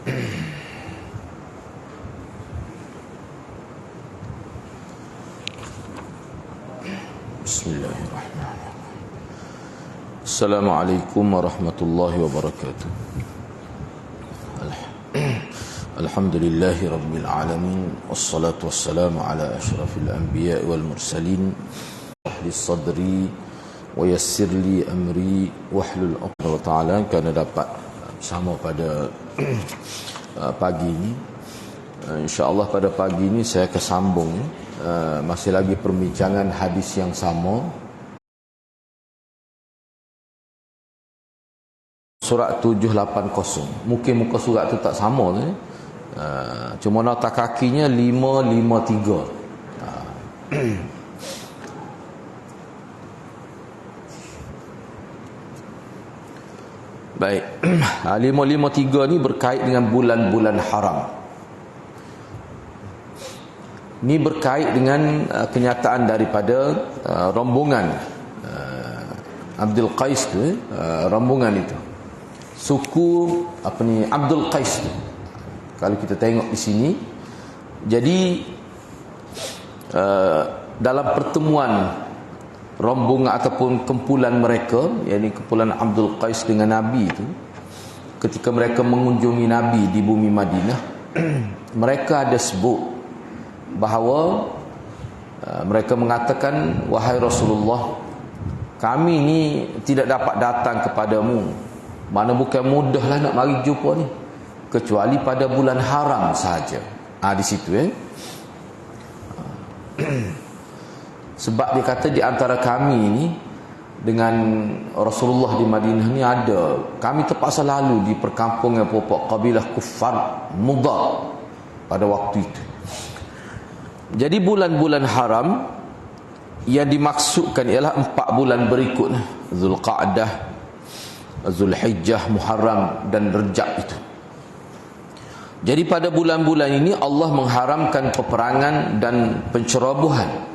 Bismillahirrahmanirrahim. Assalamualaikum warahmatullahi wabarakatuh. Alhamdulillahi rabbil alamin, wassalatu wassalamu ala asyrafil anbiya wal mursalin. Ahli sadri wa yassir li amri wahlul 'uqdatam wa ta'ala. Kerana dapat bersama pada pagi ini, insya-Allah pada pagi ini saya akan sambung masih lagi perbincangan hadis yang sama, surat 780. Mungkin muka surat tu tak sama tu, cuma nota kakinya 553. Baik. 553 ni berkait dengan bulan-bulan haram. Ini berkait dengan kenyataan daripada rombongan Abdul Qais tu, rombongan itu. Suku Abdul Qais tu. Kalau kita tengok di sini, jadi dalam pertemuan rombongan ataupun kumpulan mereka, yakni kumpulan Abdul Qais dengan Nabi itu, ketika mereka mengunjungi Nabi di bumi Madinah, mereka ada sebut bahawa mereka mengatakan, wahai Rasulullah, kami ni tidak dapat datang kepadamu, mana bukan mudahlah nak mari jumpa ni, kecuali pada bulan haram sahaja. Di situ sebab dia kata di antara kami ni dengan Rasulullah di Madinah ni ada, kami terpaksa lalu di perkampungan pokok kabilah Kuffar Mudar pada waktu itu. Jadi bulan-bulan haram yang dimaksudkan ialah 4 bulan berikutnya, Zulqa'dah, Zulhijjah, Muharram dan Rejab itu. Jadi pada bulan-bulan ini Allah mengharamkan peperangan dan pencerobohan.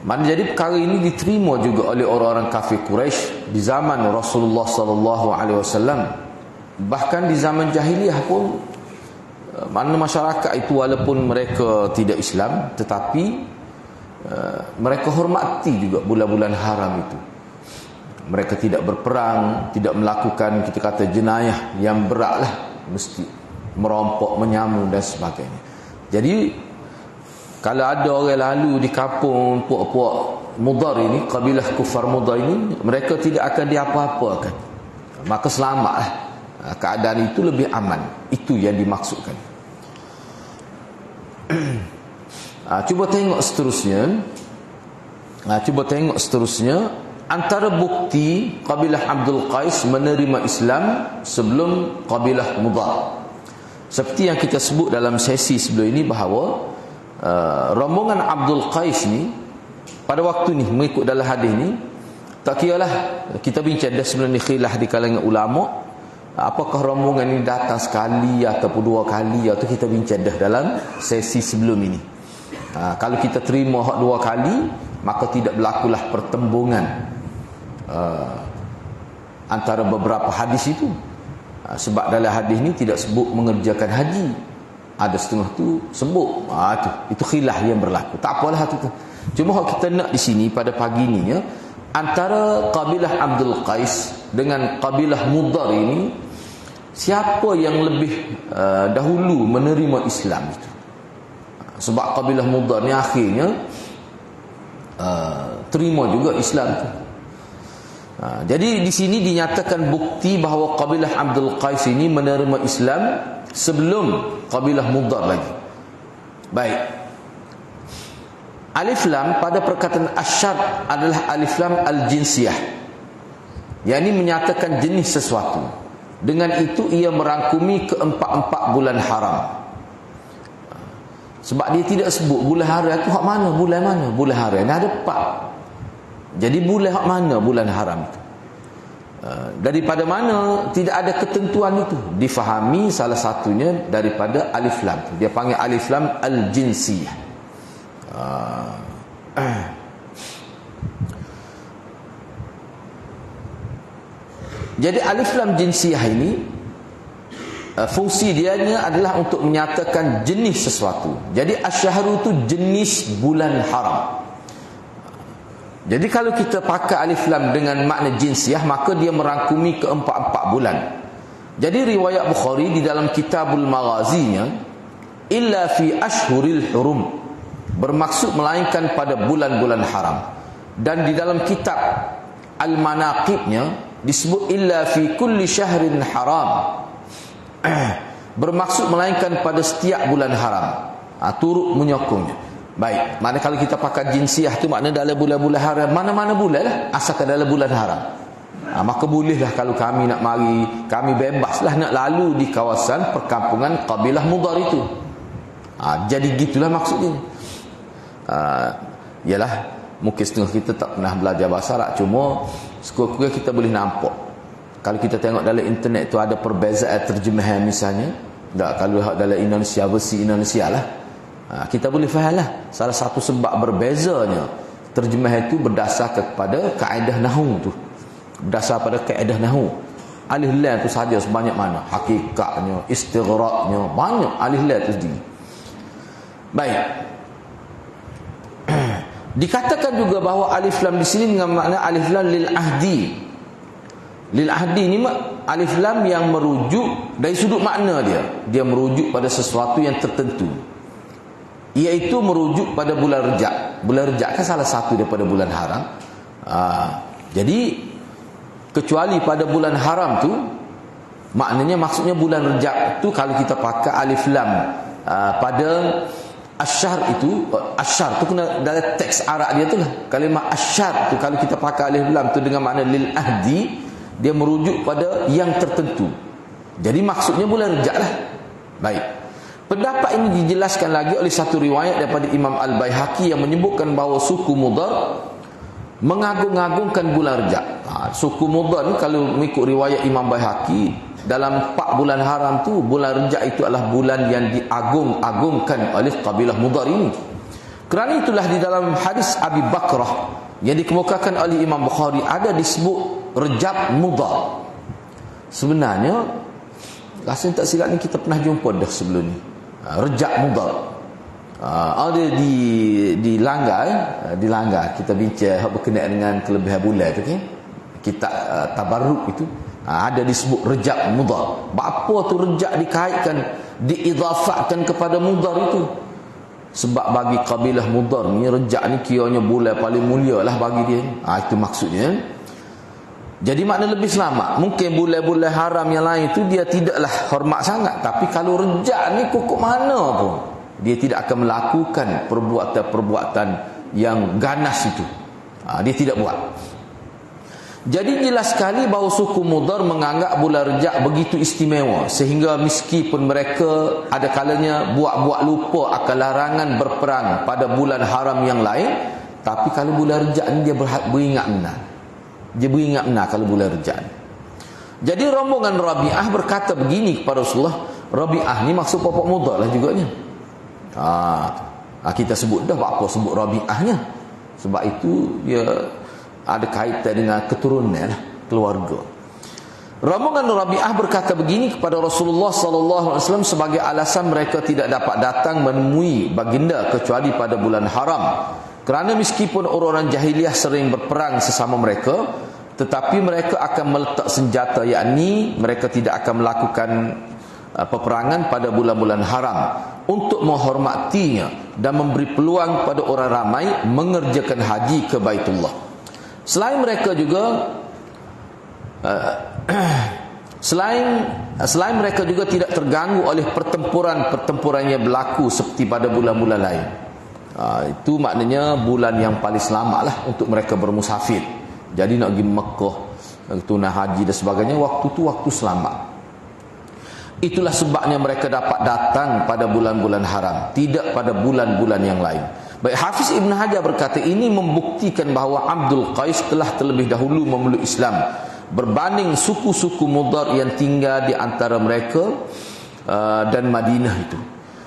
Jadi perkara ini diterima juga oleh orang-orang kafir Quraisy di zaman Rasulullah sallallahu alaihi wasallam. Bahkan di zaman jahiliyah pun, mana masyarakat itu walaupun mereka tidak Islam, tetapi mereka hormati juga bulan-bulan haram itu. Mereka tidak berperang, tidak melakukan, kita kata, jenayah yang berat lah, mesti merampok, menyamu dan sebagainya. Jadi kalau ada orang lalu di kampung puak-puak Mudar ini, kabilah Kuffar Mudar ini, mereka tidak akan diapa-apakan, maka selamatlah. Keadaan itu lebih aman. Itu yang dimaksudkan. Cuba tengok seterusnya. Antara bukti kabilah Abdul Qais menerima Islam sebelum kabilah Mudar, seperti yang kita sebut dalam sesi sebelum ini, bahawa rombongan Abdul Qais ni pada waktu ni, mengikut dalam hadis ni, tak kiralah kita bincang dah sebelum ni khilaf di kalangan ulama, apakah rombongan ini datang sekali ataupun 2 kali, atau kita bincang dah dalam sesi sebelum ini. Kalau kita terima 2 kali, maka tidak berlakulah pertembungan antara beberapa hadis itu. Sebab dalam hadis ni tidak sebut mengerjakan haji, ada setengah tu sebut. Itu khilaf yang berlaku. Tak apalah tu. Cuma kita nak di sini pada pagi ni, antara kabilah Abdul Qais dengan kabilah Mudar ini, siapa yang lebih dahulu menerima Islam itu. Sebab kabilah Mudar ni akhirnya terima juga Islam itu. Jadi di sini dinyatakan bukti bahawa kabilah Abdul Qais ini menerima Islam sebelum kabilah Mudar lagi. Baik. Alif lam pada perkataan asyad adalah alif lam al-jinsiyah, yang ini menyatakan jenis sesuatu. Dengan itu ia merangkumi ke-4 bulan haram. Sebab dia tidak sebut bulan haram itu hak mana, bulan mana. Bulan haram ni ada 4. Jadi bulan hak mana bulan haram itu? Daripada mana? Tidak ada ketentuan itu. Difahami salah satunya daripada alif lam. Dia panggil alif lam al-jinsiyah. Jadi alif lam jinsiyah ini fungsi dianya adalah untuk menyatakan jenis sesuatu. Jadi asyhuru itu jenis bulan haram. Jadi kalau kita pakai alif lam dengan makna jinsiah, maka dia merangkumi keempat-empat bulan. Jadi riwayat Bukhari di dalam Kitabul Maghazinya, illa fi ashhuril hurum, bermaksud melainkan pada bulan-bulan haram. Dan di dalam kitab Al-Manaqibnya disebut illa fi kulli syahrin haram, bermaksud melainkan pada setiap bulan haram. Turut menyokongnya. Baik, mana kalau kita pakai jinsiah tu makna dalam bulan-bulan haram, mana-mana bulan lah, asalkan dalam bulan haram. Maka bolehlah kalau kami nak mari, kami bebaslah nak lalu di kawasan perkampungan kabilah Mudar itu. Jadi gitulah maksudnya. Yalah, mungkin setengah kita tak pernah belajar bahasa Arab, cuma sekurang-kurang kita boleh nampak. Kalau kita tengok dalam internet tu ada perbezaan terjemahan misalnya. Kalau dalam Indonesia, versi Indonesia lah, kita boleh faham lah. Salah satu sebab berbezanya terjemahan itu berdasar kepada kaedah nahwu tu. Berdasar pada kaedah nahwu. Alif lam tu saja sebanyak mana, hakikatnya, istighraqnya, banyak alif lam tu sendiri. Baik. Dikatakan juga bahawa alif lam di sini dengan makna alif lam lil ahdi. Lil ahdi ni alif lam yang merujuk dari sudut makna dia. Dia merujuk pada sesuatu yang tertentu, iaitu merujuk pada bulan Rejab. Bulan Rejab kan salah satu daripada bulan haram. Jadi kecuali pada bulan haram tu, maknanya maksudnya bulan Rejab tu kalau kita pakai alif lam pada asyhar itu, asyhar tu kena dalam teks Arab dia tu lah. Kalimah asyhar tu kalau kita pakai alif lam tu dengan makna lil ahdi, dia merujuk pada yang tertentu. Jadi maksudnya bulan Rejab lah. Baik. Pendapat ini dijelaskan lagi oleh satu riwayat daripada Imam Al-Baihaqi yang menyebutkan bahawa suku Mudar mengagung-agungkan bulan Rejab. Suku Mudar ni kalau mengikut riwayat Imam Baihaqi, dalam 4 bulan haram tu, bulan Rejab itu adalah bulan yang diagung-agungkan oleh kabilah Mudar ini. Kerana itulah di dalam hadis Abi Bakrah yang dikemukakan oleh Imam Bukhari ada disebut Rejab Mudar. Sebenarnya rasa tak silap ni kita pernah jumpa dah sebelum ni. Rejab Mudar. Ada di Langgar kita bincang berkenaan dengan kelebihan bulan tu kan. Kitab Tabarruk itu ada disebut Rejab Mudar. Apa tu Rejab dikaitkan, diidafatkan kepada Mudar itu? Sebab bagi kabilah Mudar ni Rejab ni kiranya bulan paling mulia lah bagi dia. Itu maksudnya. Jadi makna lebih selamat. Mungkin bulan-bulan haram yang lain tu dia tidaklah hormat sangat, tapi kalau Rejab ni kukuk mana pun dia tidak akan melakukan perbuatan-perbuatan yang ganas itu. Dia tidak buat. Jadi jelas sekali bahawa suku Mudar menganggap bulan Rejab begitu istimewa, sehingga meskipun mereka ada kalanya buat-buat lupa akan larangan berperang pada bulan haram yang lain, tapi kalau bulan Rejab ni dia beringat benar. Dia beringat benar kalau bulan Rejab. Jadi rombongan Rabi'ah berkata begini kepada Rasulullah. Rabi'ah ni maksud Pokok Mudar lah juganya. Kita sebut dah apa sebut Rabi'ahnya. Sebab itu dia ada kaitan dengan keturunan lah, keluarga. Rombongan Rabi'ah berkata begini kepada Rasulullah sallallahu alaihi wasallam sebagai alasan mereka tidak dapat datang menemui baginda kecuali pada bulan haram. Kerana meskipun orang-orang jahiliah sering berperang sesama mereka, tetapi mereka akan meletak senjata, yakni mereka tidak akan melakukan peperangan pada bulan-bulan haram untuk menghormatinya dan memberi peluang pada orang ramai mengerjakan haji ke Baitullah. Selain mereka juga selain mereka juga tidak terganggu oleh pertempuran yang berlaku seperti pada bulan-bulan lain. Itu maknanya bulan yang paling selamat lah untuk mereka bermusafir. Jadi nak pergi Mekah, tunai haji dan sebagainya, waktu tu waktu selamat. Itulah sebabnya mereka dapat datang pada bulan-bulan haram, tidak pada bulan-bulan yang lain. Baik, Hafiz Ibn Hajar berkata ini membuktikan bahawa Abdul Qais telah terlebih dahulu memeluk Islam berbanding suku-suku Mudar yang tinggal di antara mereka dan Madinah itu.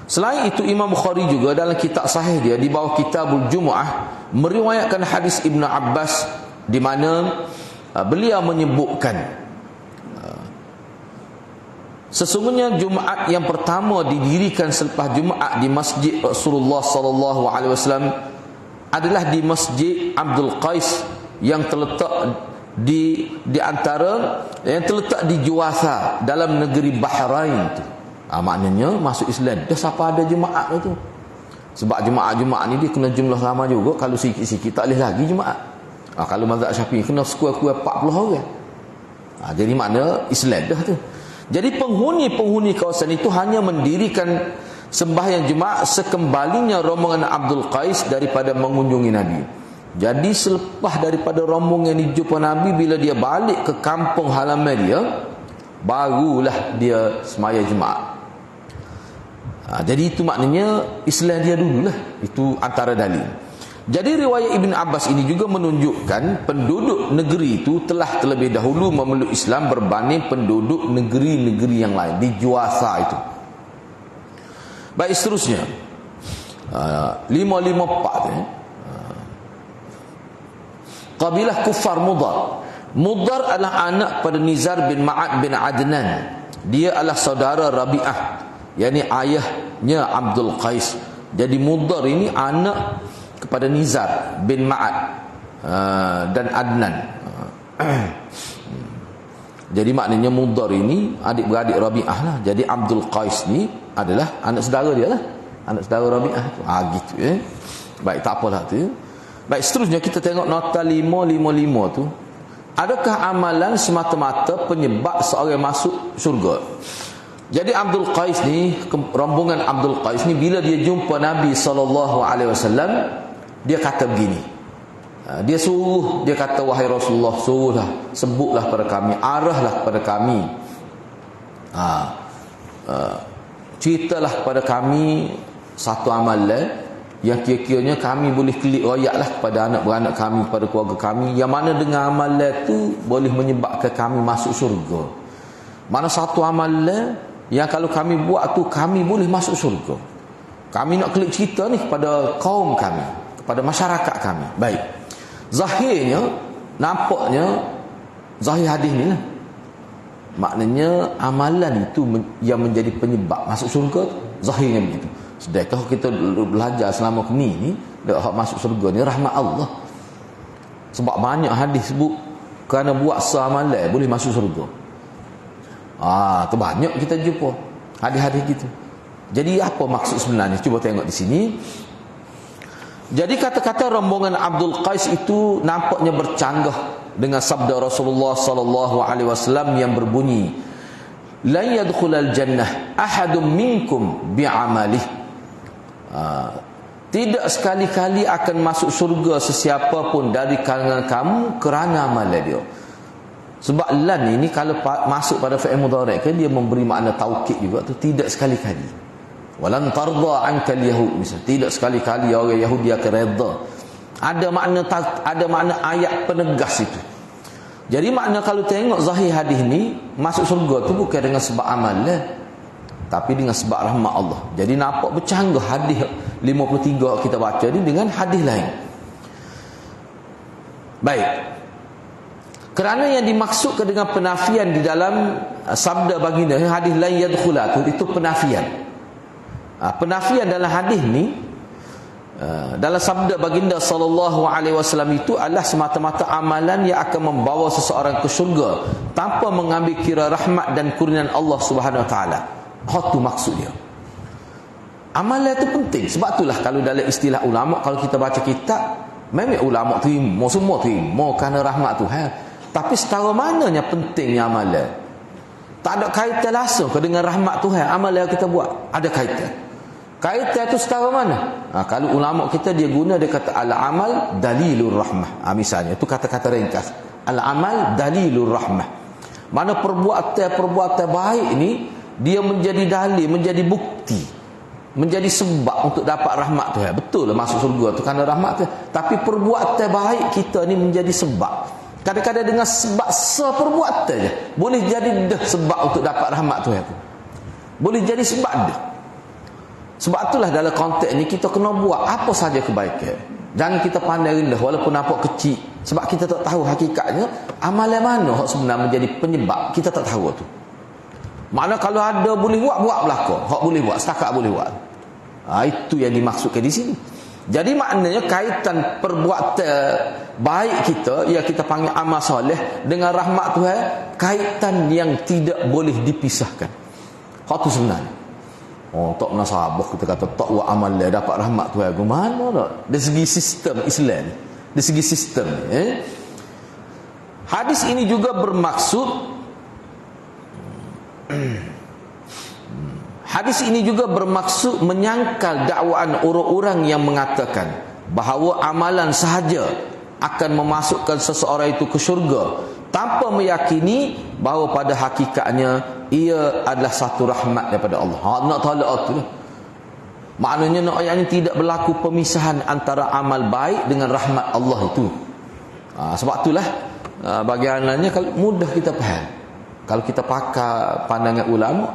Selain itu, Imam Bukhari juga dalam kitab sahih dia di bawah Kitabul Jumu'ah meriwayatkan hadis Ibn Abbas di mana beliau menyebutkan Sesungguhnya Jumaat yang pertama didirikan selepas Jumaat di Masjid Rasulullah sallallahu alaihi wasallam adalah di Masjid Abdul Qais yang terletak di antara yang terletak di Juwasa dalam negeri Bahrain tu. Maknanya masuk Islam dah siapa ada Jumaat itu. Sebab Jumaat ni dia kena jumlah ramai juga. Kalau sikit-sikit tak boleh lagi Jumaat. Kalau mazhab Syafi'i kena sekurang-kurang 40 orang. Jadi makna Islam dah tu. Jadi penghuni kawasan itu hanya mendirikan sembahyang Jumaat sekembalinya rombongan Abdul Qais daripada mengunjungi Nabi. Jadi selepas daripada rombongan ini jumpa Nabi, bila dia balik ke kampung halaman dia, barulah dia sembahyang Jumaat. Jadi itu maknanya Islam dia dululah. Itu antara dalil. Jadi riwayat Ibn Abbas ini juga menunjukkan penduduk negeri itu telah terlebih dahulu memeluk Islam berbanding penduduk negeri-negeri yang lain di Juwasa itu. Baik, seterusnya 554 kabilah kufar Mudar. Mudar adalah anak pada Nizar bin Ma'ad bin Adnan. Dia adalah saudara Rabi'ah, yakni ayahnya Abdul Qais. Jadi Mudar ini anak kepada Nizar bin Ma'ad dan Adnan. Jadi maknanya Mudar ini adik-beradik Rabi'ah lah. Jadi Abdul Qais ni adalah anak saudara dia lah, anak saudara Rabi'ah tu. Gitu ya. Baik, tak apalah tu. Baik, seterusnya kita tengok nota 555 tu. Adakah amalan semata-mata penyebab seorang masuk syurga? Jadi Abdul Qais ni, rombongan Abdul Qais ni, bila dia jumpa Nabi SAW, dia kata begini. Dia suruh, dia kata, wahai Rasulullah, suruhlah, sebutlah pada kami, arahlah pada kami, ceritalah pada kami satu amalan yang kira-kiranya kami boleh klik royaklah kepada anak beranak kami, pada keluarga kami, yang mana dengan amalan tu boleh menyebabkan kami masuk syurga. Mana satu amalan yang kalau kami buat tu kami boleh masuk syurga. Kami nak klik cerita ni kepada kaum kami, kepada masyarakat kami. Baik, zahirnya, nampaknya zahir hadis ni lah, maknanya amalan itu yang menjadi penyebab masuk syurga tu. Zahirnya begitu. Sedangkan kita belajar selama ni hak masuk syurga ni rahmat Allah. Sebab banyak hadis sebut kerana buat seamalan boleh masuk syurga. Tu banyak kita jumpa hadis-hadis gitu. Jadi apa maksud sebenarnya? Cuba tengok di sini. Jadi kata-kata rombongan Abdul Qais itu nampaknya bercanggah dengan sabda Rasulullah sallallahu alaihi wasallam yang berbunyi, la yadkhulul jannah ahadum minkum bi'amalihi. Tidak sekali-kali akan masuk surga sesiapa pun dari kalangan kamu kerana amalan dia. Sebab lan ini kalau masuk pada fi'il mudhari' kan dia memberi makna taukid juga tu, tidak sekali-kali. Walan tarda ankal yahud, misal tidak sekali-kali orang Yahudi akan redha. Ada makna ayat penegas itu. Jadi makna kalau tengok zahir hadis ni, masuk surga tu bukan dengan sebab amalan, tapi dengan sebab rahmat Allah. Jadi nampak bercanggah hadis 53 kita baca ni dengan hadis lain. Baik. Kerana yang dimaksudkan dengan penafian di dalam sabda baginda hadis lain yadkhula itu penafian. Penafian dalam hadis ni, dalam sabda baginda sallallahu alaihi wasallam itu adalah semata-mata amalan yang akan membawa seseorang ke syurga tanpa mengambil kira rahmat dan kurnian Allah Subhanahu wa taala. Itu maksud dia. Amalan itu penting. Sebab itulah kalau dalam istilah ulama, kalau kita baca kitab, memang ulama terima, semua terima kerana rahmat Tuhan. Tapi setara mananya pentingnya amalan? Tak ada kaitan langsung dengan rahmat Tuhan. Amalan yang kita buat ada kaitan. Kaitan itu setara mana? Kalau ulama kita dia guna, dia kata al-amal dalilur rahmah. Misalnya itu kata-kata ringkas. Al-amal dalilur rahmah. Mana perbuatan baik ini dia menjadi dalil, menjadi bukti, menjadi sebab untuk dapat rahmat Tuhan. Betul lah masuk surga tu kerana rahmat Tuhan. Tapi perbuatan baik kita ni menjadi sebab. Kadang-kadang dengan sebab seperbuatan je boleh jadi dah sebab untuk dapat rahmat Tuhan tu. Boleh jadi sebab dah. Sebab itulah dalam konteks ni kita kena buat apa saja kebaikan. Jangan kita pandai rendah walaupun nampak kecil. Sebab kita tak tahu hakikatnya amalan mana yang sebenarnya menjadi penyebab. Kita tak tahu tu. Makna kalau ada boleh buat belaka. Hak boleh buat, setakat boleh buat. Itu yang dimaksudkan di sini. Jadi maknanya kaitan perbuatan baik kita, ya kita panggil amal soleh, dengan rahmat Tuhan, kaitan yang tidak boleh dipisahkan. Hak tu sebenarnya. Tak nasabah kita kata tak buat amal dia dapat rahmat Tuhan. Mana tak? Dari segi sistem Islam, dari segi sistem hadis ini juga bermaksud hadis ini juga bermaksud menyangkal dakwaan orang-orang yang mengatakan bahawa amalan sahaja akan memasukkan seseorang itu ke syurga tanpa meyakini bahawa pada hakikatnya ia adalah satu rahmat daripada Allah. Nak tolak tu lah. Maknanya nak ayatnya tidak berlaku pemisahan antara amal baik dengan rahmat Allah itu. Sebab itulah bagian lainnya kalau mudah kita faham. Kalau kita pakai pandangan ulama,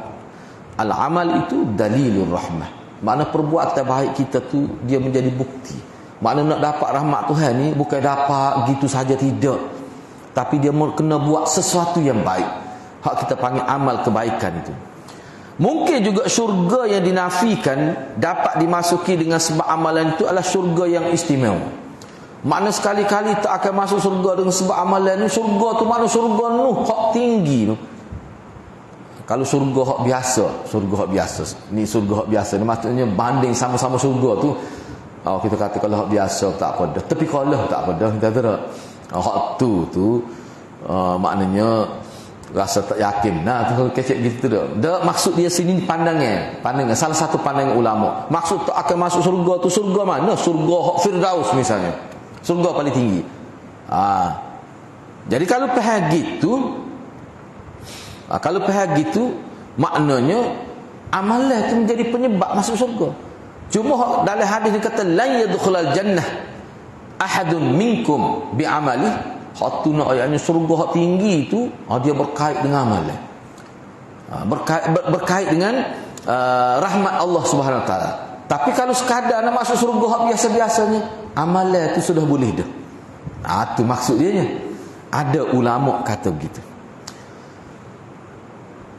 al-amal itu dalilur rahmah. Makna perbuatan baik kita tu dia menjadi bukti. Makna nak dapat rahmat Tuhan ni bukan dapat gitu saja, tidak. Tapi dia kena buat sesuatu yang baik. Hak kita panggil amal kebaikan itu. Mungkin juga syurga yang dinafikan dapat dimasuki dengan sebab amalan itu adalah syurga yang istimewa. Makna sekali-kali tak akan masuk syurga dengan sebab amalan itu. Syurga tu mana syurga nuh, hak tinggi tu. Kalau syurga hak biasa, syurga hak biasa. Ni syurga hak biasa ni maksudnya banding sama-sama syurga tu. Kita kata kalau hak biasa tak apa dah. Tapi kalau tak apa dah, kita kata hak tu maknanya rasa tak yakin. Tu kalau kecek gitu dah. Maksud dia sini pandangan salah satu pandangan ulama. Maksud tak akan masuk syurga tu syurga mana? Syurga hak Firdaus misalnya. Syurga paling tinggi. Jadi kalau faham gitu, maknanya amalan itu menjadi penyebab masuk syurga. Cuma dalam hadis ni kata la yadkhulul jannah ahadun minkum bi'amali. Hak tu nak ayatnya syurga hak tinggi tu dia berkait dengan amalan. Berkait dengan rahmat Allah Subhanahu Wa Taala. Tapi kalau sekadar nak masuk syurga hak biasa-biasanya, amalan tu sudah boleh dah. Tu maksud dia nya. Ada ulama kata begitu.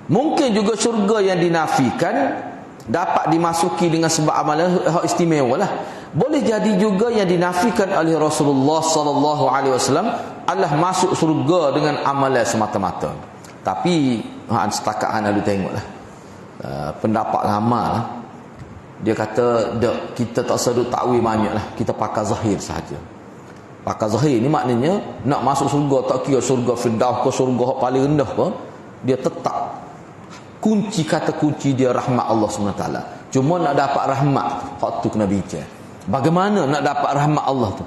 Mungkin juga syurga yang dinafikan dapat dimasuki dengan sebab amalan hak istimewa lah. Boleh jadi juga yang dinafikan oleh Rasulullah sallallahu alaihi wasallam adalah masuk syurga dengan amalan semata-mata. Tapi setakat anda tengoklah. Pendapat ramai lah. Dia kata kita tak sedut takwil banyaklah, kita pakai zahir saja. Pakai zahir ni maknanya nak masuk syurga tak kira syurga Firdaus ke syurga paling rendah ke, dia tetap kata kunci dia rahmat Allah SWT. Cuma nak dapat rahmat hak tu kena bincang. Bagaimana nak dapat rahmat Allah tu?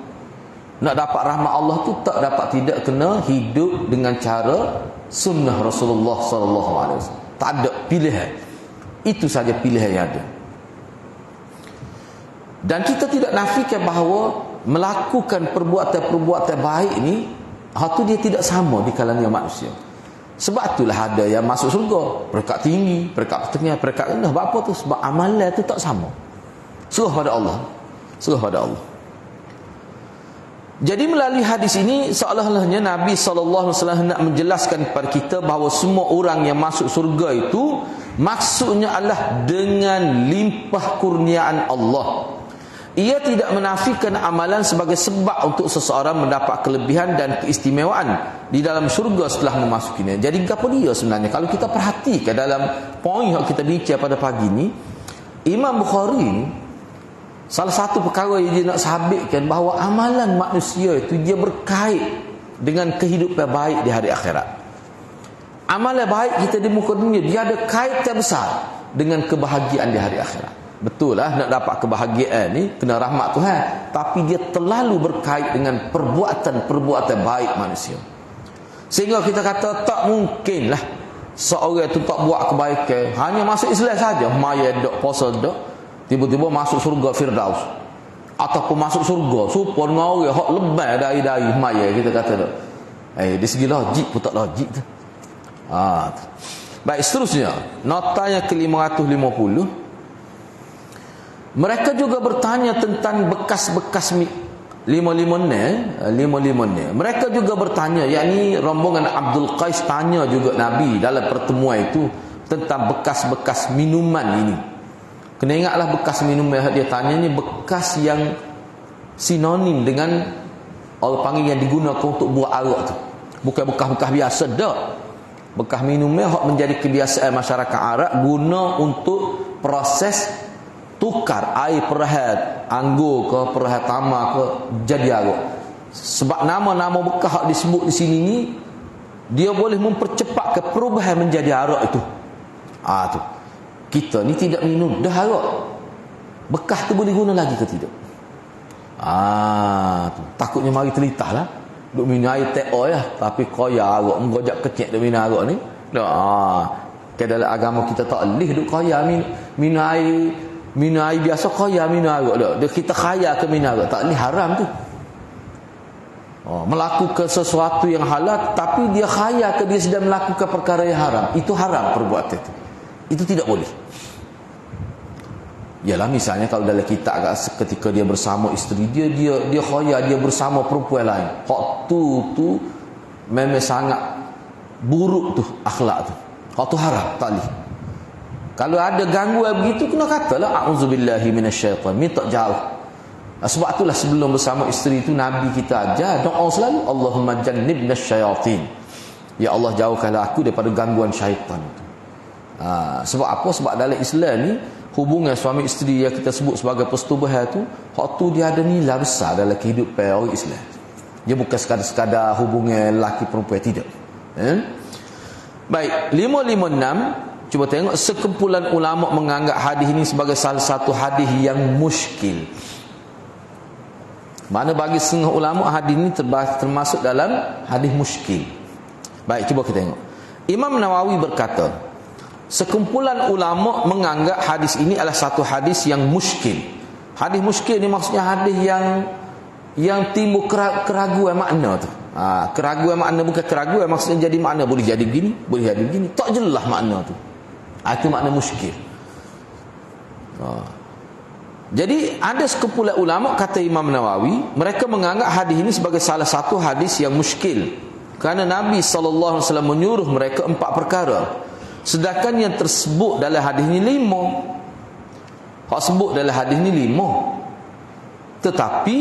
Nak dapat rahmat Allah tu tak dapat tidak kena hidup dengan cara sunnah Rasulullah sallallahu alaihi wasallam. Tak ada pilihan. Itu saja pilihan yang ada. Dan kita tidak nafikan bahawa melakukan perbuatan-perbuatan baik ni hak tu dia tidak sama di kalangan manusia. Sebab itulah ada yang masuk surga peringkat tinggi, peringkat tengah, peringkat rendah. Sebab apa tu? Sebab amalan tu tak sama. Serah pada Allah. Jadi melalui hadis ini seolah-olahnya Nabi SAW nak menjelaskan kepada kita bahawa semua orang yang masuk surga itu maksudnya adalah dengan limpah kurniaan Allah. Ia tidak menafikan amalan sebagai sebab untuk seseorang mendapat kelebihan dan keistimewaan di dalam syurga setelah memasukinya. Jadi apa dia sebenarnya? Kalau kita perhatikan dalam poin yang kita bincang pada pagi ni, Imam Bukhari ni salah satu perkara yang dia nak sabitkan bahawa amalan manusia itu dia berkait dengan kehidupan baik di hari akhirat. Amalan baik kita di muka dunia dia ada kaitan besar dengan kebahagiaan di hari akhirat. Betul lah nak dapat kebahagiaan ni kena rahmat Tuhan, tapi dia terlalu berkait dengan perbuatan-perbuatan baik manusia. Sehingga kita kata tak mungkin lah seorang itu tak buat kebaikan, hanya masuk Islam saja, maya dak, puasa dak, tiba-tiba masuk surga Firdaus ataupun masuk surga supaya dengan orang hak lebih dari maya, kita kata dak. Di segi logik pun tak logik tu. Baik, seterusnya nota yang ke-550. Mereka juga bertanya tentang bekas-bekas lima ni. Mereka juga bertanya, yakni rombongan Abdul Qais tanya juga Nabi dalam pertemuan itu, tentang bekas-bekas minuman ini. Kena ingatlah bekas minuman yang dia tanya ni bekas yang sinonim dengan orang panggil yang digunakan untuk buat arak tu. Bukan bekas-bekas biasa dah. Bekas minumnya hak menjadi kebiasaan masyarakat Arab guna untuk proses tukar air perahan anggur ke perahan tamar ke jadi arak. Sebab nama-nama bekas hak disebut di sini ni dia boleh mempercepat ke perubahan menjadi arak itu. Tu. Kita ni tidak minum dah arak. Bekas tu boleh guna lagi ke tidak? Tu. Takutnya mari telitah lah. Duk minum air teh oil lah. Tapi kaya arak. Menggojak kecil duk minum arak ni. Dalam agama kita tak boleh duk kaya minum air biasa kaya minum arak. Kita kaya ke minum arak. Tak boleh, haram tu. Melakukan sesuatu yang halal tapi dia kaya ke dia sedang melakukan perkara yang haram. Itu haram perbuatan itu. Itu tidak boleh. Yalah misalnya kalau dalam kitab ketika dia bersama isteri dia kaya dia bersama perempuan lain. Hak tu memang sangat buruk tu akhlak tu. Hak tu haram, tak boleh. Kalau ada gangguan begitu kena katalah auzubillahi minasyaitan, minta jauh. Sebab itulah sebelum bersama isteri itu Nabi kita ajar doa selalu Allahumma jannibna syayatin. Ya Allah jauhkanlah aku daripada gangguan syaitan. Sebab apa? Sebab dalam Islam ni hubungan suami isteri yang kita sebut sebagai persetubuhan tu, hak tu dia ada nilai besar dalam kehidupan orang Islam. Dia bukan sekadar hubungan lelaki perempuan, tidak. Baik, 556 cuba tengok sekumpulan ulama menganggap hadis ini sebagai salah satu hadis yang muskil. Mana bagi setengah ulama hadis ini termasuk dalam hadis muskil. Baik, cuba kita tengok. Imam Nawawi berkata, sekumpulan ulama menganggap hadis ini adalah satu hadis yang muskil. Hadis muskil ni maksudnya hadis yang timbul keraguan makna tu. Keraguan makna bukan keraguan maksudnya jadi makna boleh jadi begini, boleh jadi begini. Tak jelas makna tu. Itu makna muskil. Jadi ada sekumpulan ulama kata Imam Nawawi, mereka menganggap hadis ini sebagai salah satu hadis yang muskil. Kerana Nabi SAW menyuruh mereka 4 perkara. Sedangkan yang tersebut dalam hadis ni 5. Hak sebut dalam hadis ni 5. Tetapi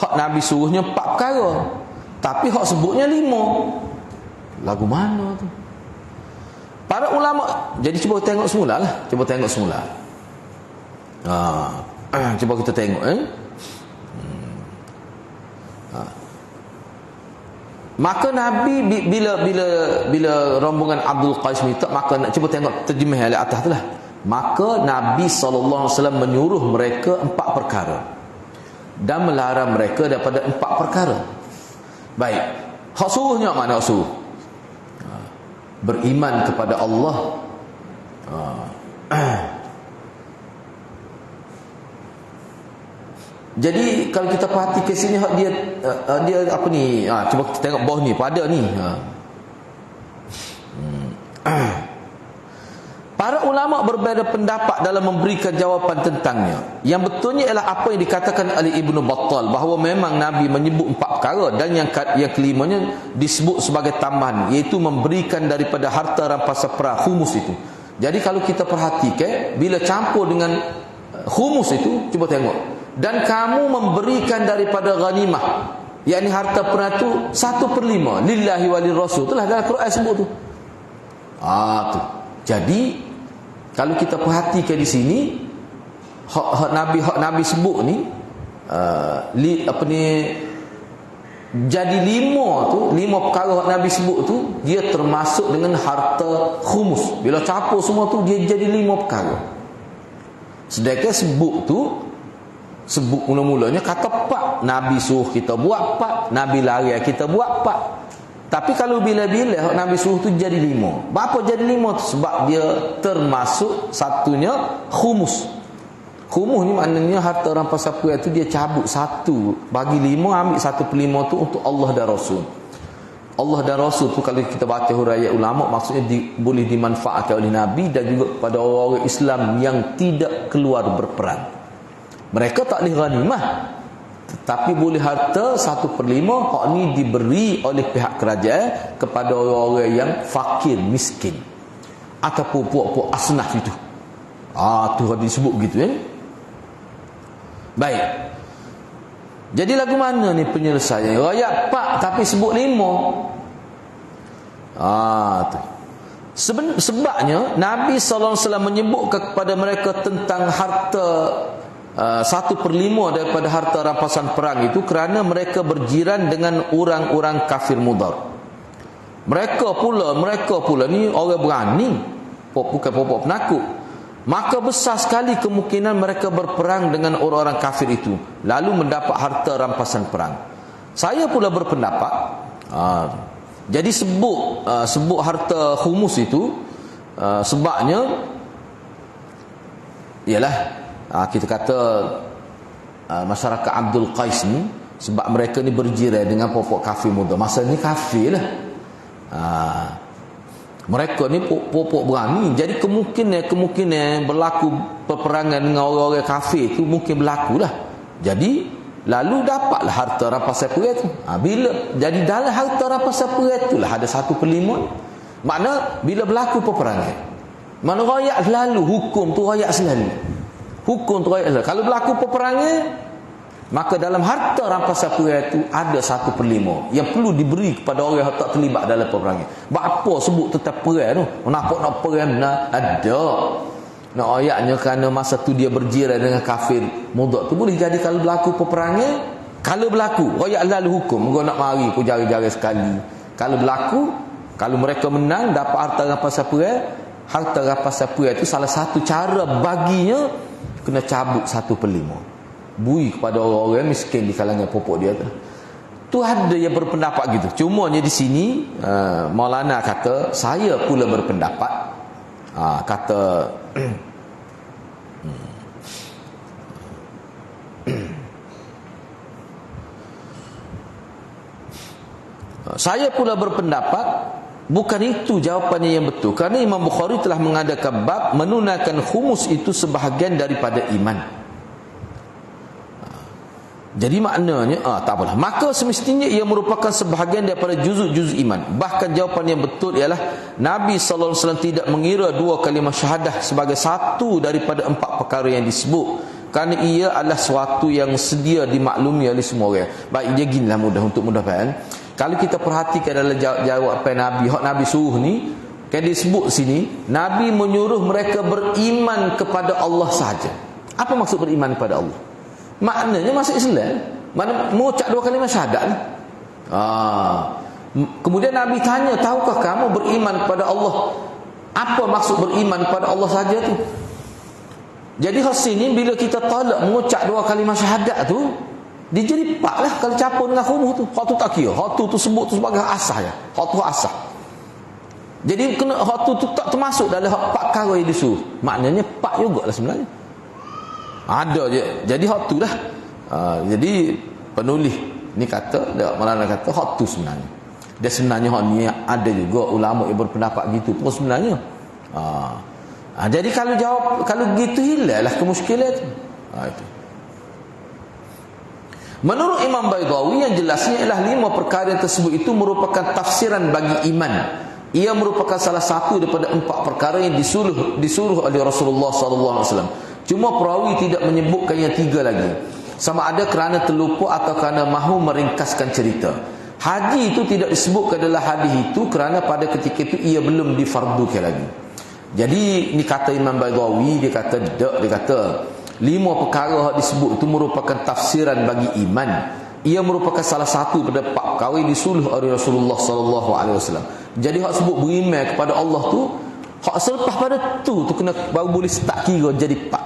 hak Nabi suruhnya 4 perkara. Tapi hak sebutnya 5. Lagu mana tu? Para ulama, jadi cuba tengok semula lah. Cuba tengok semula. Cuba kita tengok Maka Nabi bila rombongan Abdul Qais minta, maka nak cuba tengok terjemah ayat atas tu lah. Maka Nabi SAW menyuruh mereka 4 perkara dan melarang mereka daripada 4 perkara. Baik, hak suruhnya mana hak suruh? Beriman kepada Allah. Jadi kalau kita perhati ke sini dia apa ni? Cuba kita tengok bawah ni, pada ni. Para ulama berbeza pendapat dalam memberikan jawapan tentangnya. Yang betulnya ialah apa yang dikatakan oleh Ibnu Battal, bahawa memang Nabi menyebut 4 perkara dan yang kelimanya disebut sebagai tambahan, iaitu memberikan daripada harta rampasan perang, khumus itu. Jadi kalau kita perhatikan bila campur dengan khumus itu, cuba tengok. Dan kamu memberikan daripada ghanimah, yakni harta perang itu 1/5 lillahi walil rasul. Itulah dalam Quran sebut tu. Tu. Jadi kalau kita perhatikan di sini hak Nabi sebut ni jadi 5 tu, 5 perkara hak Nabi sebut tu dia termasuk dengan harta khumus. Bila campur semua tu dia jadi 5 perkara. Sedangkan sebut mula-mulanya kata 4. Nabi suruh kita buat 4, Nabi larang kita buat 4. Tapi kalau bila-bila Nabi suruh tu jadi 5. Berapa jadi 5 tu? Sebab dia termasuk satunya khumus. Khumus ni maknanya harta rampasan perang tu dia cabut 1, bagi 5, ambil 1/5 tu untuk Allah dan Rasul. Allah dan Rasul tu kalau kita baca huraian ulama maksudnya boleh dimanfaatkan oleh Nabi dan juga kepada orang-orang Islam yang tidak keluar berperang. Mereka tak boleh ghanimah, tetapi boleh harta 1/5. Hak ni diberi oleh pihak kerajaan kepada orang-orang yang fakir, miskin. ataupun puak-puak asnaf itu. Tu disebut begitu ya. Baik. Jadi lagu mana ni penyelesaian? Royak 4 tapi sebut 5. Tu. Sebabnya Nabi SAW menyebut kepada mereka tentang harta 1/5 daripada harta rampasan perang itu kerana mereka berjiran dengan orang-orang kafir Mudar. Mereka pula ni orang berani, bukan pokok penakut. Maka besar sekali kemungkinan mereka berperang dengan orang-orang kafir itu lalu mendapat harta rampasan perang. Saya pula berpendapat jadi sebut harta khumus itu sebabnya ialah kita kata masyarakat Abdul Qais ni sebab mereka ni berjiran dengan pokok kafir muda. Masa ni kafir lah. Mereka ni pokok berani. Jadi kemungkinan berlaku peperangan dengan orang-orang kafir itu mungkin berlaku lah. Jadi lalu dapatlah harta rampasan perang tu. Bila jadi dalam harta rampasan perang itulah ada 1/5. Makna bila berlaku peperangan, mana rakyat selalu hukum tu rakyat selalu. Hukum tu rakyat selalu. Kalau berlaku peperangan, maka dalam harta rampasan perang itu ada 1/5 yang perlu diberi kepada orang yang tak terlibat dalam peperangan. Apa sebut tentang perang tu? Nak perang ada. Nak ayatnya kerana masa tu dia berjiran dengan kafir mudah tu boleh jadi kalau berlaku peperangan, kalau berlaku rakyat lalu hukum engkau nak mari pun jari-jari sekali. Kalau berlaku, kalau mereka menang dapat harta rampasan perang, harta rampasan perang itu salah satu cara baginya kena cabut 1/5. Bui kepada orang-orang miskin di kalangan popok dia tu. Tu ada yang berpendapat gitu. Cumanya di sini Maulana kata, saya pula berpendapat kata saya pula berpendapat bukan itu jawapannya yang betul, kerana Imam Bukhari telah mengadakan bab menunaikan khumus itu sebahagian daripada iman. Jadi maknanya tak apalah, maka semestinya ia merupakan sebahagian daripada juzuk-juzuk iman. Bahkan jawapan yang betul ialah Nabi SAW tidak mengira 2 kalimah syahadah sebagai satu daripada 4 perkara yang disebut, kerana ia adalah sesuatu yang sedia dimaklumi oleh semua orang. Baik, dia ginilah mudah untuk mudah faham. Kalau kita perhatikan dalam jawapan Nabi, hak Nabi suruh ni, kan disebut sini Nabi menyuruh mereka beriman kepada Allah sahaja. Apa maksud beriman kepada Allah? Maknanya masuk Islam, mana mengucap 2 kalimah syahadat ni. Kemudian Nabi tanya, tahukah kamu beriman kepada Allah? Apa maksud beriman kepada Allah saja tu? Jadi hal sini bila kita talak mengucap 2 kalimah syahadat tu, dia jadi 4 lah kalau campur dengan khumuh tu. Hak tu tak kira, hak tu sebut tu sebagai asah ya. Hak tu asah. Jadi kena hak tu tak termasuk dalam 4 perkara yang disuruh. Maknanya 4 jugalah sebenarnya. Ada je. Jadi hak tu lah. Jadi penulis ni kata, Maulana kata hak tu sebenarnya. Dia sebenarnya hak ni ada juga ulama yang berpendapat gitu pun sebenarnya. Jadi kalau gitu hilanglah kemuskilan tu. Itu. Menurut Imam Baydawi yang jelasnya ialah 5 perkara tersebut itu merupakan tafsiran bagi iman. Ia merupakan salah satu daripada 4 perkara yang disuruh oleh Rasulullah SAW. Cuma perawi tidak menyebutkan yang 3 lagi. Sama ada kerana terlupa atau kerana mahu meringkaskan cerita. Haji itu tidak disebutkan dalam hadis itu kerana pada ketika itu ia belum difardukan lagi. Jadi ni kata Imam Baydawi, dia kata 5 perkara yang disebut itu merupakan tafsiran bagi iman. Ia merupakan salah satu pada 4 perkara yang disuruh oleh Rasulullah SAW. Jadi hak sebut beriman kepada Allah tu, hak selepas pada tu kena baru boleh start kira jadi 4.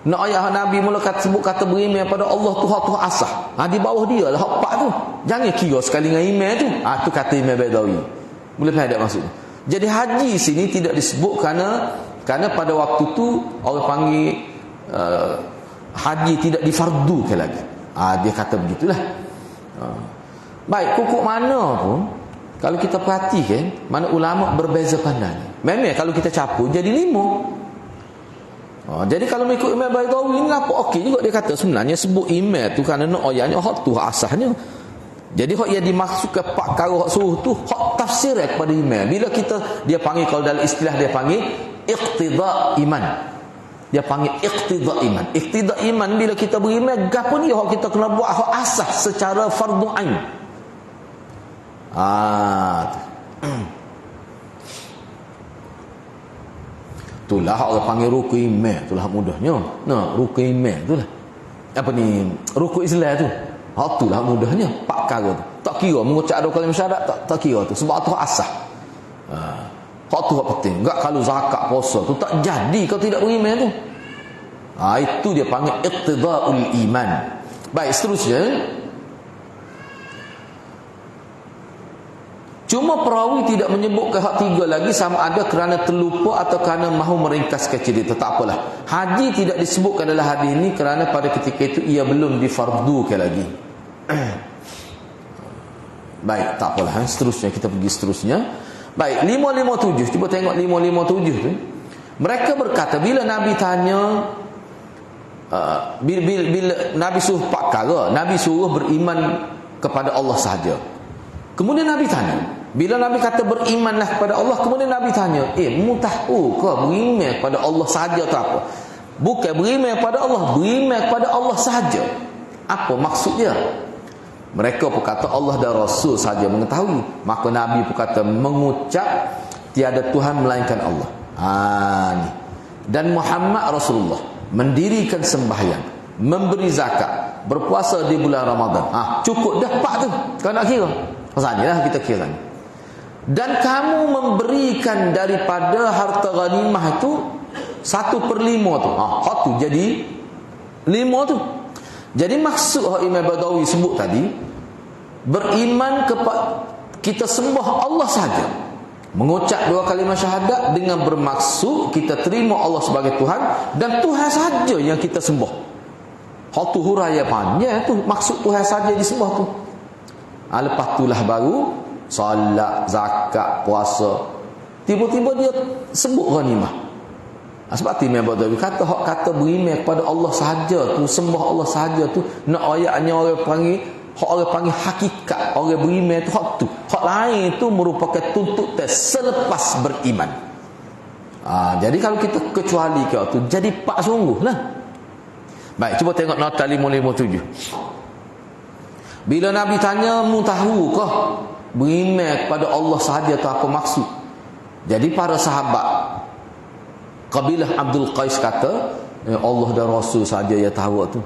Nak ayah Nabi mula sebut kata beriman pada Allah tu hak tu asah. Di bawah dia lah hak 4 tu. Jangan kira sekali dengan iman tu. Tu kata Imam Baydawi. Boleh faham tak maksudnya? Jadi haji sini tidak disebut kerana pada waktu tu orang panggil haji tidak difardukan lagi. Dia kata begitulah. Baik, pokok mana pun kalau kita perhatikan, mana ulama berbeza pandang. Memang kalau kita capur jadi 5. Jadi kalau mengikut Imam Baydawi ni apa okey juga, dia kata sebenarnya sebut iman tu kerana nak ayatnya hak tu asasnya. Jadi hak yang dimaksudkan pak perkara hak suruh tu hak tafsir kepada iman. Bila kita dia panggil, kalau dalam istilah dia panggil iqtida iman. Dia panggil iqtida iman. Iqtida iman bila kita beriman, gapo ni hak kita kena buat hak asas secara fardu ain. Itulah orang panggil rukun iman, itulah mudahnya. Nah, rukun iman itulah. Apa ni? Rukun Islam tu. Itulah mudahnya. Pak perkara tu. Tak kira mengucap dua kalimah syahadat, tak kira tu. Sebab tu asas. Hak tu hak penting. Enggak kalau zakat puasa tu tak jadi kalau tidak beriman tu. Itu dia panggil iqtidaul iman. Baik, seterusnya. Cuma perawi tidak menyebutkan hak tiga lagi, sama ada kerana terlupa atau kerana mahu meringkaskan cerita. Tak apalah. Haji tidak disebutkan dalam hadis ini kerana pada ketika itu ia belum difardukan lagi. Baik, tak apalah. Seterusnya, kita pergi seterusnya. Baik, 557. Cuba tengok 557 tu. Mereka berkata, bila Nabi tanya, bila Nabi suruh empat perkara, Nabi suruh beriman kepada Allah sahaja. Kemudian Nabi tanya, bila Nabi kata berimanlah kepada Allah, kemudian Nabi tanya, mu tahu ke beriman kepada Allah sahaja atau apa? Bukan beriman kepada Allah, beriman kepada Allah sahaja. Apa maksudnya? Mereka pun kata Allah dan Rasul sahaja mengetahui. Maka Nabi pun kata, mengucap tiada Tuhan melainkan Allah. Ni. Dan Muhammad Rasulullah mendirikan sembahyang, memberi zakat, berpuasa di bulan Ramadan. Cukup dah pak tu. Kau nak kira? Maksudnya kita kira ni. Dan kamu memberikan daripada harta ghanimah itu 1/5 tu. Hak tu jadi 5 tu. Jadi maksud hak Imam Badawi sebut tadi, beriman kepada kita sembah Allah saja. Mengucap dua kalimah syahadat dengan bermaksud kita terima Allah sebagai Tuhan, dan Tuhan saja yang kita sembah. Hak tu huraya panjang tu, maksud Tuhan saja disembah tu. Lepas itulah baru solat, zakat, puasa. Tiba-tiba dia sebut ghanimah. Sebab tu Imam Badawi kata hak kata beriman kepada Allah sahaja tu, sembah Allah sahaja tu, nak ayatnya orang panggil, hak orang panggil hakikat orang beriman tu, hak tu. Hak lain tu merupakan tuntutan selepas beriman. Jadi kalau kita kecuali ke tu, jadi pak sungguh lah. Baik, cuba tengok nota 557. Bila Nabi tanya, mu tahu ke beriman kepada Allah sahaja tu apa maksud? Jadi para sahabat kabilah Abdul Qais kata, Allah dan Rasul saja yang tahu tu.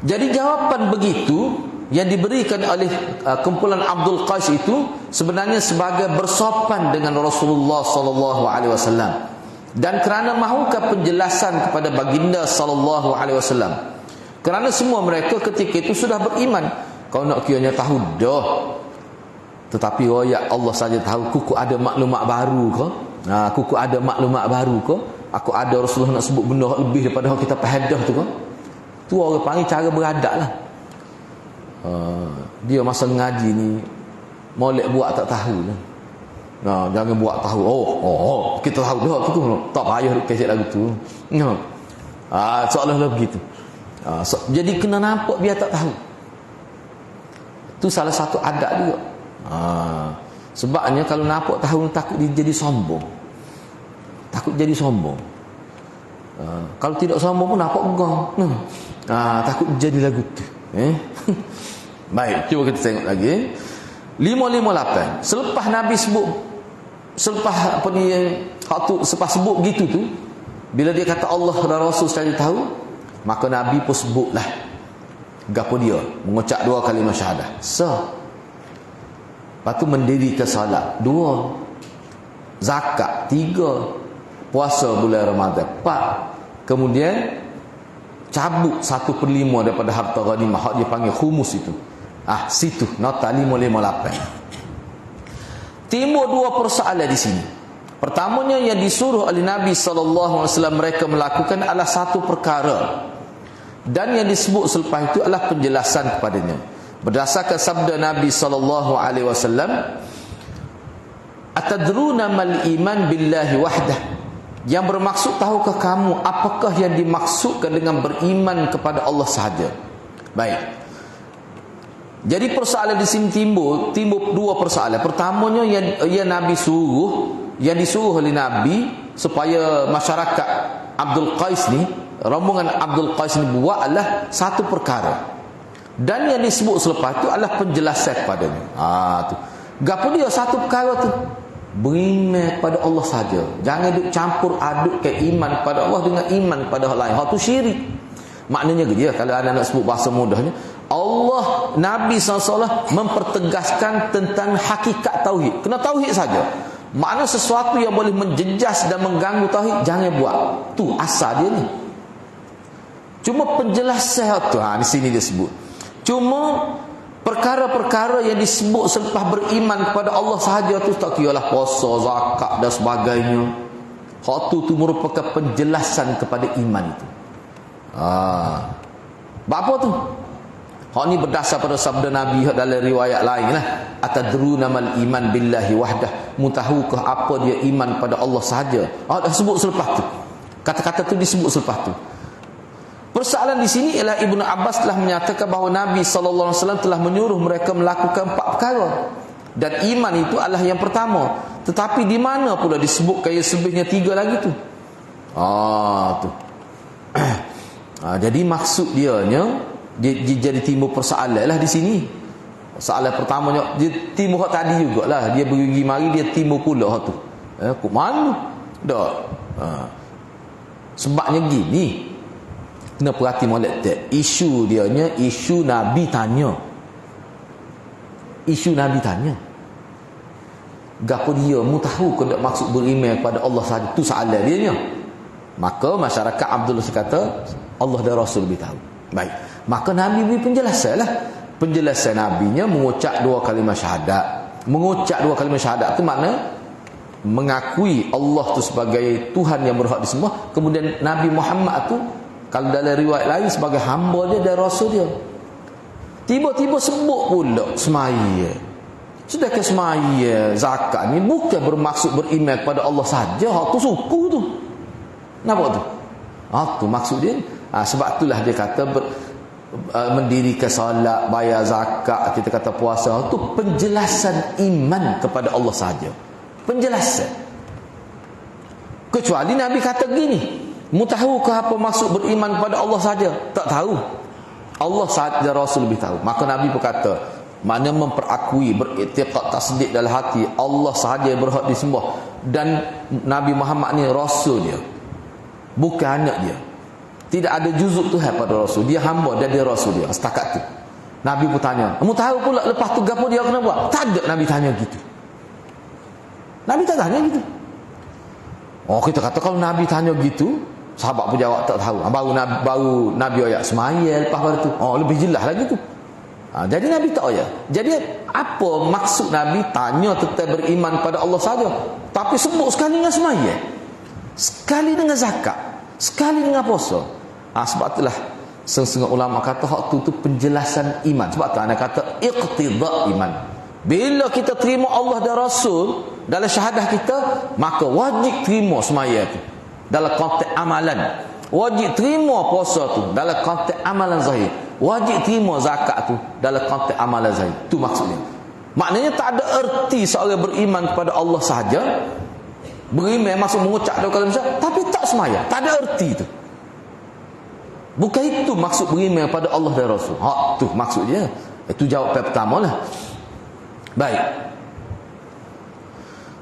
Jadi jawapan begitu yang diberikan oleh kumpulan Abdul Qais itu sebenarnya sebagai bersopan dengan Rasulullah sallallahu alaihi wasallam, dan kerana mahukan penjelasan kepada baginda sallallahu alaihi wasallam. Kerana semua mereka ketika itu sudah beriman. Kau nak kiranya tahu dah, tetapi royak Allah saja tahu. Kuku ada maklumat baru ke? Kuku ada maklumat baru ke? Aku ada Rasulullah nak sebut benda lebih daripada yang kita pahadah tu ke? Tu orang panggil cara beradab lah. Dia masa ngaji ni molek buat tak tahu lah. Jangan buat tahu. Kita tahu dah tu. Tak payah kecek lagu tu. Seolah-olah begitu. Jadi kena nampak biar tak tahu. Tu salah satu adab juga. Sebabnya kalau nampak tahu, takut dia jadi sombong. Takut jadi sombong. Kalau tidak sombong pun nampak gong. Takut jadi lagu tu. Baik, cuba kita tengok lagi. 558. Selepas Nabi sebut, selepas apa ni, selepas sebut gitu tu, bila dia kata Allah dan Rasul sekali tahu, maka Nabi pun sebutlah gapo dia, mengucap dua kalimah syahadah. Lepas tu mendirikan salat 2, zakat 3, puasa bulan Ramadan 4, kemudian cabut 1/5 daripada harta ghanimah, hak dia panggil khumus itu. Situ nota 558. Timbul 2 persoalan di sini. Pertamanya yang disuruh oleh Nabi sallallahu alaihi wasallam mereka melakukan adalah satu perkara, dan yang disebut selepas itu adalah penjelasan kepadanya. Berdasarkan sabda Nabi sallallahu alaihi wasallam, atadruna mal iman billahi wahdah, yang bermaksud tahukah kamu apakah yang dimaksudkan dengan beriman kepada Allah sahaja? Baik, Jadi persoalan di sini timbul dua persoalan. Pertamanya yang Nabi suruh, yang disuruh oleh Nabi supaya masyarakat Abdul Qais ni, rombongan Abdul Qais ni buat adalah satu perkara. Dan yang disebut selepas tu adalah penjelasan kepadanya. Tu. Gapo dia satu perkara tu? Beriman kepada Allah saja. Jangan duk campur aduk ke iman kepada Allah dengan iman kepada orang lain. Hak tu syirik. Maknanya dia kalau anda nak sebut bahasa mudahnya, Allah Nabi SAW mempertegaskan tentang hakikat tauhid. Kena tauhid saja. Makna sesuatu yang boleh menjejas dan mengganggu tauhid jangan buat. Tu asal dia ni. Cuma penjelasan tu di sini dia sebut. Cuma perkara-perkara yang disebut selepas beriman kepada Allah sahaja tu tak kiralah puasa, zakat dan sebagainya. Hak tu merupakan penjelasan kepada iman itu. Apa tu? Hak ni berdasar pada sabda Nabi dalam riwayat lain lah. Atadruna mal iman billahi wahdah. Mutahukah apa dia iman pada Allah sahaja? Dah sebut selepas tu. Kata-kata tu disebut selepas tu. Persoalan di sini ialah Ibnu Abbas telah menyatakan bahawa Nabi SAW telah menyuruh mereka melakukan 4 perkara. Dan iman itu adalah yang pertama. Tetapi di mana pula disebut kaya sebelumnya 3 lagi tu? Tu. Jadi maksud dia jadi timbul persoalan lah di sini. Soalan pertamanya dia timbul hak tadi jugalah. Dia pergi mari dia timbul pula hak tu. Kok mana? Dak. Sebabnya gini. Kena perhati molek tak. Isu dianya isu Nabi tanya. Isu Nabi tanya. Gapo dia mu tahu ke tak maksud beriman kepada Allah saja. Tu soalan dia nya. Maka masyarakat Abdullah kata Allah dan Rasul lebih tahu. Baik. Maka Nabi beri penjelasan lah. Penjelasan Nabinya mengucap 2 kalimah syahadat. Mengucap 2 kalimah syahadat tu makna mengakui Allah tu sebagai Tuhan yang berhak disembah. Kemudian Nabi Muhammad tu kalau dalam riwayat lain sebagai hamba dia dan Rasul dia. Tiba-tiba sebut pula semaya. Sedangkan semaya zakat ni bukan bermaksud beriman kepada Allah saja. Hak tu suku tu. Nampak tu? Tu maksud dia. Sebab itulah dia kata mendirikan solat, bayar zakat, kita kata puasa, tu penjelasan iman kepada Allah saja. Penjelasan. Kecuali Nabi kata gini, mu tahukah apa maksud beriman kepada Allah saja? Tak tahu. Allah sahaja Rasul lebih tahu. Maka Nabi berkata, mana memperakui, beriktiqad, tasdik dalam hati Allah sahaja yang berhak disembah dan Nabi Muhammad ni Rasul dia, bukan anak dia. Tidak ada juzuk Tuhan pada Rasul. Dia hamba dan dia Rasul dia. Setakat tu Nabi pun tanya, kamu tahu pula lepas tu gapo dia kena buat? Tak ada Nabi tanya gitu. Nabi tak tanya gitu. Kita kata kalau Nabi tanya gitu, sahabat pun jawab tak tahu. Baru Nabi ayat semaya lepas pada tu. Lebih jelas lagi tu. Jadi Nabi tak ayat. Jadi apa maksud Nabi tanya tentang beriman pada Allah saja, tapi sebut sekali dengan semaya, sekali dengan zakat, sekali dengan puasa. Sebab itulah setengah ulama kata hak tu penjelasan iman. Sebab tu anda kata iqtida iman. Bila kita terima Allah dan Rasul dalam syahadah kita, maka wajib terima semaya tu dalam konteks amalan. Wajib terima puasa tu dalam konteks amalan zahir. Wajib terima zakat tu dalam konteks amalan zahir. Tu maksudnya. Maknanya tak ada erti seorang beriman kepada Allah sahaja. Beriman maksud mengucap dua kali syahadat tapi tak semaya. Tak ada erti tu. Bukan itu maksud beriman kepada Allah dan Rasul. Tu maksud dia. Itu jawapan pertama lah. Baik.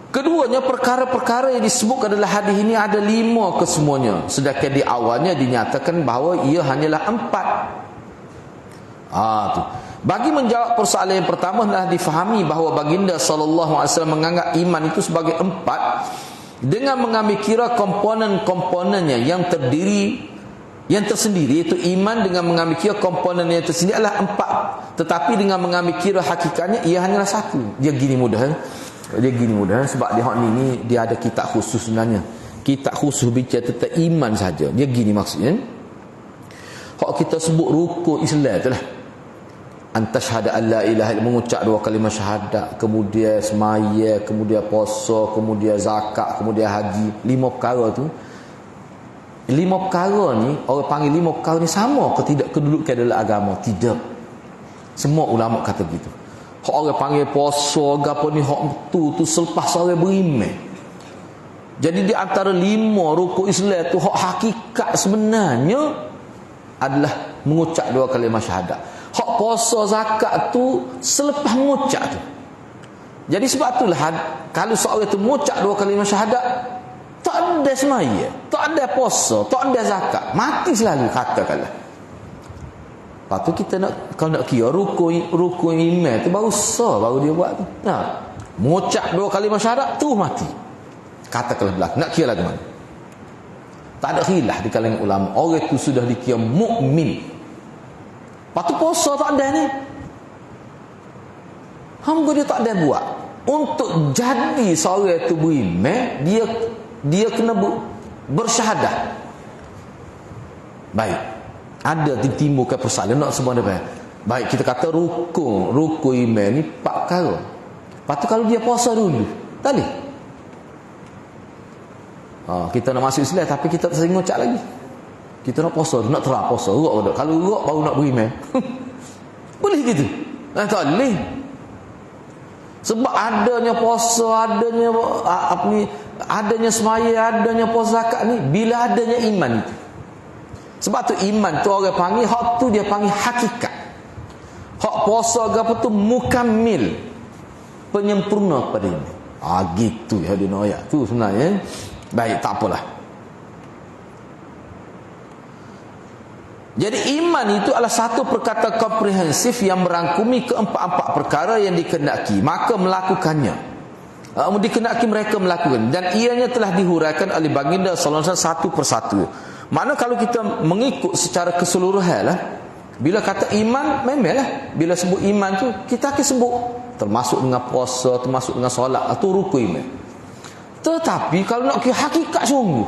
Keduanya, perkara-perkara yang disebut adalah hadis ini ada 5 kesemuanya. Sedangkan di awalnya dinyatakan bahawa ia hanyalah 4. Tu. Bagi menjawab persoalan yang pertama adalah difahami bahawa baginda SAW menganggap iman itu sebagai 4 dengan mengambil kira komponen-komponennya yang tersendiri, iaitu iman dengan mengambil kira komponen yang tersendiri adalah 4, tetapi dengan mengambil kira hakikatnya ia hanyalah 1. Dia gini mudah. Sebab dia ni dia ada kitab khusus sebenarnya. Kitab khusus bicara tentang iman saja. Dia gini maksudnya. Hak kita sebut rukun Islam itulah. Antashhada an la ilaha illallah, mengucap 2 kalimah syahadat, kemudian semaya, kemudian puasa, kemudian zakat, kemudian haji. 5 perkara tu. 5 perkara ni orang panggil 5 perkara ni sama ke tidak kedudukan dalam agama? Tidak. Semua ulama kata gitu. Hak orang panggil puasa gapo ni hak tu selepas orang beriman. Jadi di antara 5 rukun Islam tu hak hakikat sebenarnya adalah mengucap 2 kalimah syahadat. Hak puasa zakat tu selepas mengucap tu. Jadi sebab itulah kalau seorang tu mengucap 2 kalimah syahadat, tak ada semaya, tak ada puasa, tak ada zakat, mati selalu katakanlah. Lepas tu kita nak, kalau nak kira rukun iman tu baru sah, baru dia buat tu. Nah, mengucap 2 kalimah syahadat tu mati. Katakanlah belakang, nak kira lagu mana? Tak ada khilaf di kalangan ulama. Orang itu sudah dikira mukmin. Lepas tu puasa tak ada ni. Hamba dia tak ada buat. Untuk jadi seorang itu beriman, dia kena bersyahadah. Baik. Ada timbulkan persoalan nak semua ada. Baik, kita kata rukun iman ni 4 perkara. Lepas tu kalau dia puasa dulu, tak boleh. Kita nak masuk Islam tapi kita tak sering ngucap lagi. Kita nak puasa, nak terang puasa, urat. Kalau urat baru nak beriman. Boleh gitu? Tak boleh. Sebab adanya puasa, adanya semaya, adanya puasa zakat ni bila adanya iman itu. Sebab tu iman tu orang panggil hak tu dia panggil hakikat. Hak puasa apa tu mukammil, penyempurna pada iman. Gitu ya dia nak ayat tu sebenarnya. Baik, tak apalah. Jadi iman itu adalah satu perkataan komprehensif yang merangkumi keempat-empat perkara yang dikehendaki, maka melakukannya. Dikehendaki mereka melakukan, dan ianya telah dihuraikan oleh baginda sallallahu alaihi wasallam satu persatu. Mana kalau kita mengikut secara keseluruhan lah, bila kata iman, memanglah bila sebut iman tu kita akan sebut termasuk dengan puasa, termasuk dengan solat, atau rukun iman. Tetapi kalau nak kira hakikat sungguh,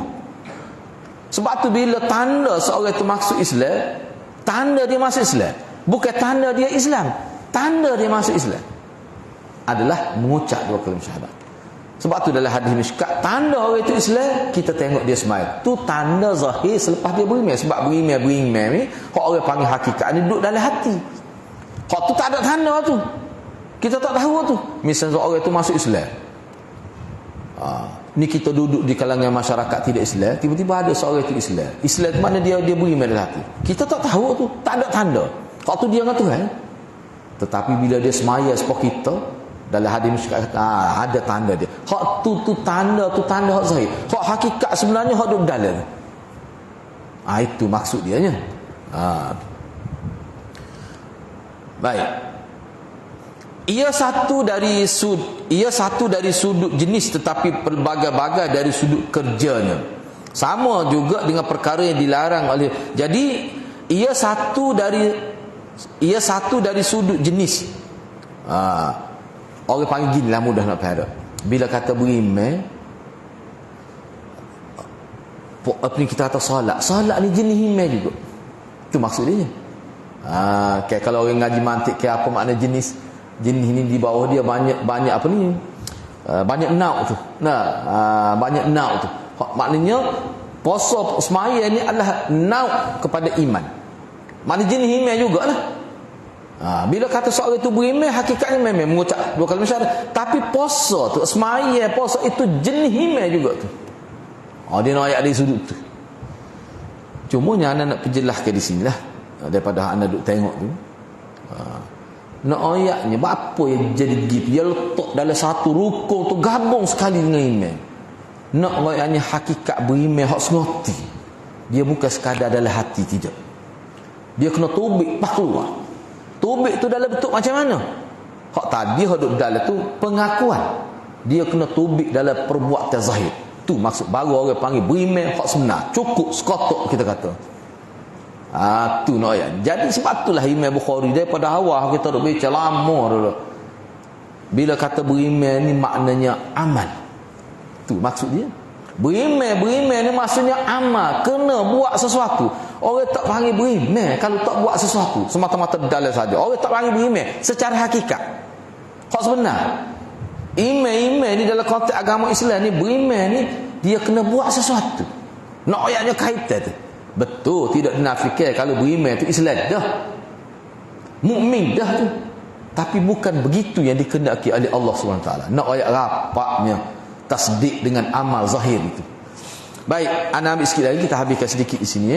sebab tu bila tanda seorang itu masuk Islam, tanda dia masuk Islam, bukan tanda dia Islam, tanda dia masuk Islam adalah mengucap 2 kalimah syahadat. Sebab tu dalam hadis Mishkat, tanda orang itu Islam, kita tengok dia sembahyang. Tu tanda zahir selepas dia beriman. Sebab beriman ni hak orang panggil hakikat ni duduk dalam hati. Hak tu tak ada tanda tu, kita tak tahu tu. Misalnya orang itu masuk Islam, ni kita duduk di kalangan masyarakat tidak Islam, tiba-tiba ada seorang itu Islam. Islam tu mana dia beriman dalam hati. Kita tak tahu tu, tak ada tanda. Hak tu dia dengan Tuhan. Tetapi bila dia semaya seperti kita, dalam hadis Mishkat ada tanda dia. Hak tu tanda hak zahir. Hak hakikat sebenarnya hak duduk dalam. Itu maksud dia nya. Baik. Ia satu dari sudut jenis, tetapi pelbagai-bagai dari sudut kerjanya. Sama juga dengan perkara yang dilarang oleh. Jadi ia satu dari sudut jenis. Orang panggil gini lah, mudah nak faham. Bila kata beriman, apa ni kita kata solat ni jenis iman juga. Itu maksud dia. Kayak kalau orang ngaji mantik, kayak apa makna jenis ni di bawah dia banyak apa ni? Banyak nauk tu. Banyak nauk tu. Maknanya puasa semaya ni adalah nauk kepada iman. Maknanya jenis iman jugalah. Bila kata seorang itu beriman, hakikatnya memang mengucap 2 kalimah syahadat, tapi puasa tu, semaya puasa itu jenis iman juga tu. Dia nak ayat dari sudut tu. Cumanya anda nak perjelaskan di sinilah, daripada anda duk tengok tu. Nak ayatnya apa yang jadi gift, dia letak dalam satu rukun tu, gabung sekali dengan iman. Nak ayatnya hakikat beriman hak sengerti. Dia bukan sekadar dalam hati, tidak. Dia kena tubik keluar. Tubik tu dalam bentuk macam mana? Hak tadi hak duduk dalam tu pengakuan. Dia kena tubik dalam perbuatan zahir. Tu maksud baru orang panggil beriman hak sebenar. Cukup sekotok kita kata. Tu nak ayat. Jadi sebab itulah Imam Bukhari daripada awal kita duk baca lama dulu. Bila kata beriman ni maknanya amal. Tu maksud dia. Beriman ni maksudnya amal, kena buat sesuatu. Orang tak panggil beriman kalau tak buat sesuatu semata-mata dalam saja. Orang tak panggil beriman secara hakikat. Hak sebenar. Iman ni dalam konteks agama Islam ni, beriman ni dia kena buat sesuatu. Nak ayatnya kaitan tu. Betul, tidak dinafikan kalau beriman tu Islam dah. Mukmin dah tu. Tapi bukan begitu yang dikehendaki oleh Allah SWT. Nak ayat rapaknya tasdik dengan amal zahir itu. Baik, ana ambil sikit lagi, kita habiskan sedikit di sini.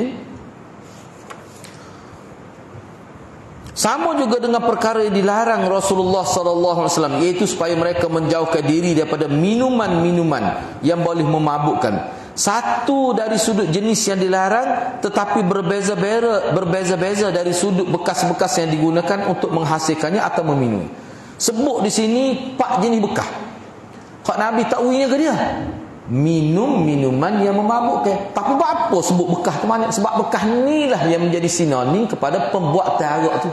Sama juga dengan perkara yang dilarang Rasulullah SAW, iaitu supaya mereka menjauhkan diri daripada minuman-minuman yang boleh memabukkan. Satu dari sudut jenis yang dilarang, tetapi berbeza-beza dari sudut bekas-bekas yang digunakan untuk menghasilkannya atau meminum. Sebut di sini 4 jenis bekas. Kak Nabi takwilnya ke dia? Minum minuman yang memabukkan. Tapi apa sebut bekas tu mana? Sebab bekas ni lah yang menjadi sinonim kepada pembuat arak tu.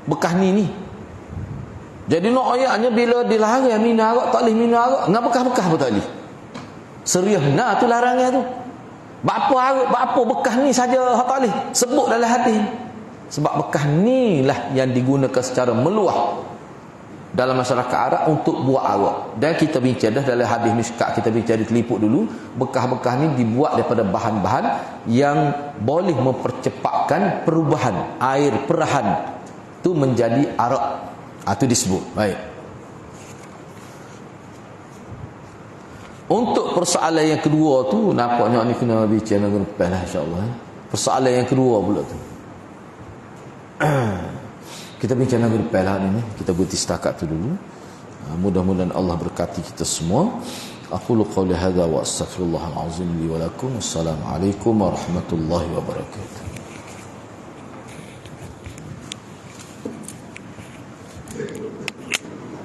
Bekas ni. Jadi nak ayatnya bila dilarang minum arak, tak boleh minum arak. Dengan bekas-bekas pun tak boleh. Serius nah tu larangnya tu. Apa bekas ni saja tak boleh sebut dalam hadis. Sebab bekas ni lah yang digunakan secara meluas dalam masyarakat Arab untuk buat arak. Dan kita bincang dah dalam hadis Mishkat, kita bincang di telipuk dulu, bekas-bekas ni dibuat daripada bahan-bahan yang boleh mempercepatkan perubahan air perahan tu menjadi arak. Itu disebut. Baik. Untuk persoalan yang kedua tu, nampaknya ni kena bincang dengan lepas lah, insya-Allah. Persoalan yang kedua pula tu. Kita bincang lagi depan lah ni. Kita berhenti setakat tu dulu. Mudah-mudahan Allah berkati kita semua. Aqulu qawli hadza wa astaghfirullahal azim li wa lakum. Assalamualaikum warahmatullahi wabarakatuh.